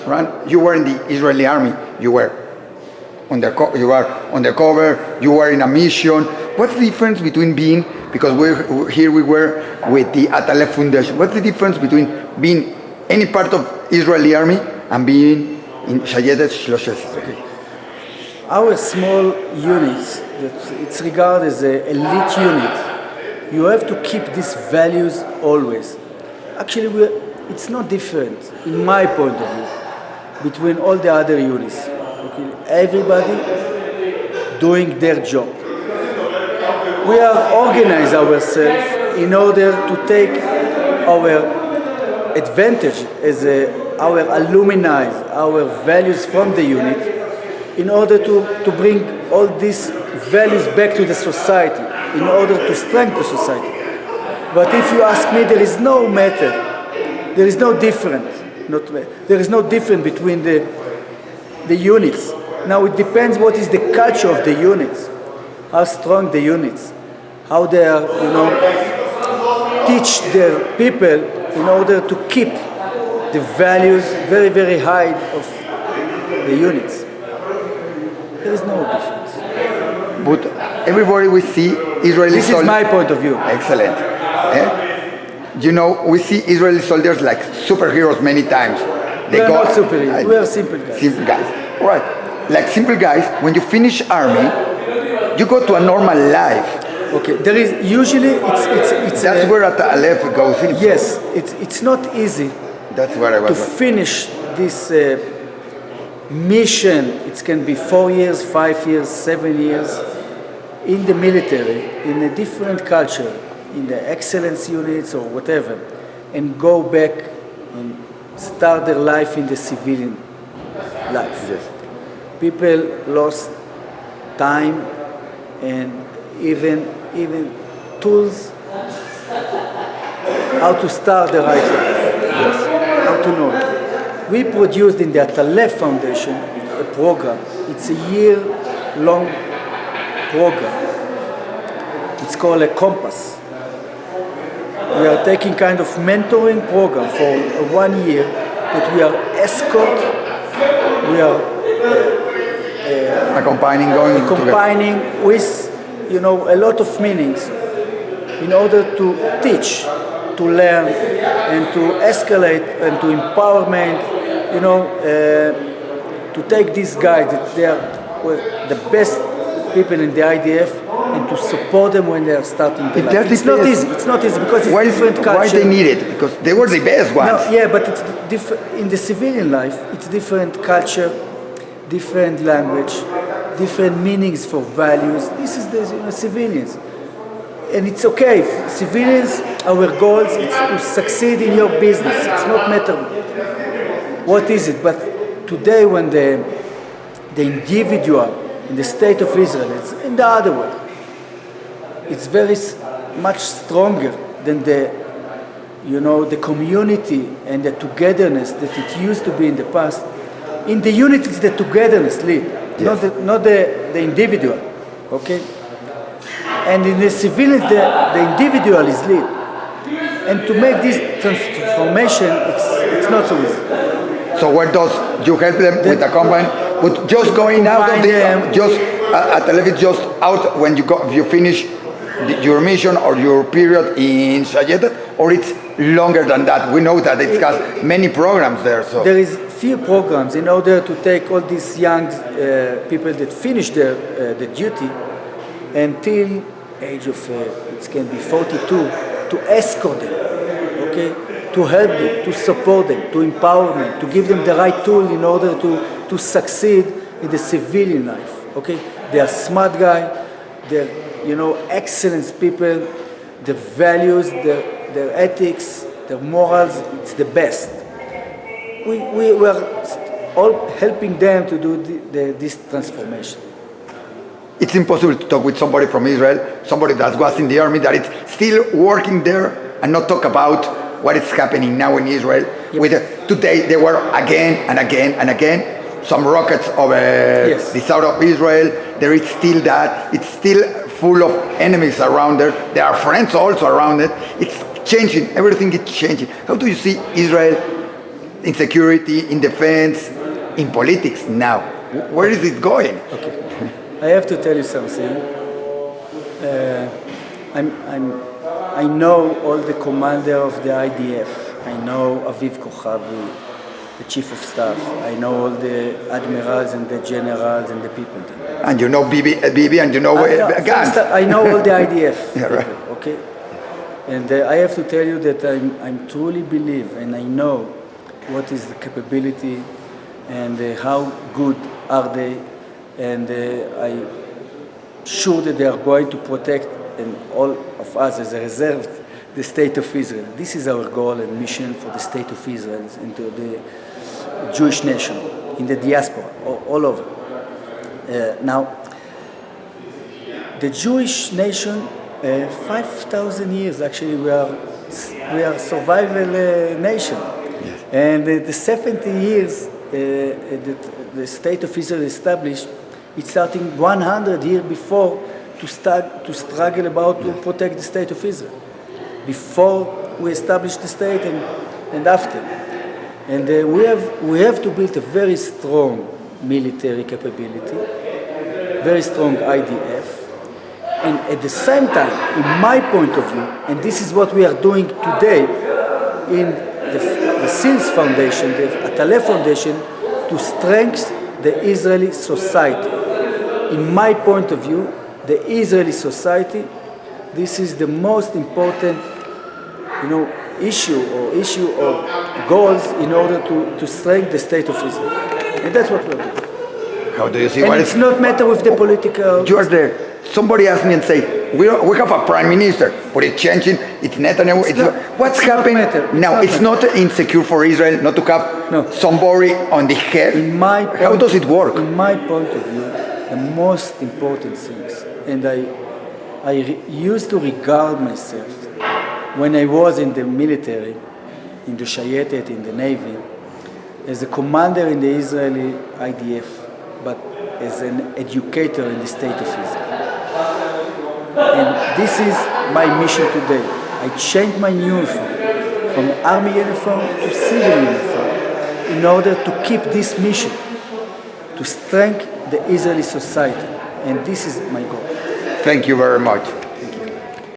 Ran, you were in the Israeli army. You were you are undercover. You were in a mission. What's the difference between being, because we were with the Atalef Foundation. What's the difference between being any part of Israeli army and being in Shayedet 13? Our small units, it's regarded as an elite unit. You have to keep these values always. Actually, it's not different, in my point of view, between all the other units. Okay? Everybody doing their job. We are organized ourselves in order to take our advantage as our alumni, our values from the unit, in order to bring all these values back to the society, in order to strengthen the society. But if you ask me, there is no matter, there is no difference, there is no difference between the units. Now it depends what is the culture of the units, how strong the units, how they are, teach their people in order to keep the values very, very high of the units. There is no difference. But everybody we see Israeli This is my point of view. Excellent. We see Israeli soldiers like superheroes many times. We are not superheroes. We are simple guys. Simple guys. All right. Like simple guys, when you finish army, you go to a normal life. Okay. There is usually it's That's where Aleph goes in. Yes. It's not easy. That's where I was. To finish this mission, it can be 4 years, 5 years, 7 years in the military, in a different culture, in the excellence units or whatever, and go back and start their life in the civilian life. Yes. People lost time and even tools how to start the right life. Yes. How to know it. We produced in the Atalef Foundation a program. It's a year-long program. It's called a Compass. We are taking kind of mentoring program for 1 year that we are escort. We are accompanying with, a lot of meanings in order to teach, to learn, and to escalate and to empowerment. To take these guys that they are the best people in the IDF and to support them when they are starting their life. It's not easy. It's not easy because it's different culture. Why they need it? Because they were the best ones. No, yeah, but it's different in the civilian life. It's different culture, different language, different meanings for values. This is the civilians, and it's okay. Civilians, our goals is to succeed in your business. It's not matter what is it, but today when the individual in the state of Israel, it's in the other way. It's very much stronger than the community and the togetherness that it used to be in the past. In the unit, it's the togetherness lead, yes. not the individual, okay? And in the civilians, the individual is lead. And to make this transformation, it's not so easy. So what does you help them with the company? But just going out of just out when you finish your mission or your period in Shayedet, or it's longer than that? We know that it has many programs there. So there is few programs in order to take all these young people that finish the duty until age of it can be 42 to escort them, okay, to help them, to support them, to empower them, to give them the right tool in order to succeed in the civilian life. Okay, they are smart guys, they're excellent people, their values, their ethics, their morals, it's the best. We were all helping them to do this transformation. It's impossible to talk with somebody from Israel, somebody that was in the army, that is still working there, and not talk about what is happening now in Israel. Yep. Today they were again and again and again some rockets over the south of Israel. There is still that. It's still full of enemies around there. There are friends also around it. It's changing. Everything is changing. How do you see Israel in security, in defense, in politics now. Where is it going? Okay. I have to tell you something. I know all the commander of the IDF. I know Aviv Kochavi, the chief of staff. I know all the admirals and the generals and the people there. And you know Bibi and you know Gantz. I know all the IDF Yeah, people, right. okay? And I have to tell you that I truly believe and I know what is the capability and how good are they, and I'm sure that they are going to protect, and all of us as a reserve, the state of Israel. This is our goal and mission for the state of Israel and to the Jewish nation in the diaspora, all over. Now, the Jewish nation, 5,000 years actually, we are survival nation, and the 70 years that the state of Israel established, it's starting 100 years before to struggle about to protect the state of Israel, before we established the state and after. And we have to build a very strong military capability, very strong IDF, and at the same time, in my point of view, and this is what we are doing today in the SILS Foundation, the Atale Foundation, to strengthen the Israeli society. In my point of view, the Israeli society, this is the most important, issue or goals in order to strengthen the state of Israel. And that's what we're doing. How do you see? And it's not matter with the political... You are there. Somebody asked me and say, we have a prime minister, but it's changing, it's Netanyahu. What's happening now? It's not insecure for Israel not to have somebody on the head. How does it work? In my point of view, the most important things, and I used to regard myself, when I was in the military, in the Shayetet, in the Navy, as a commander in the Israeli IDF, but as an educator in the state of Israel. And this is my mission today. I changed my uniform from army uniform to civil uniform in order to keep this mission, to strengthen the Israeli society. And this is my goal. Thank you very much.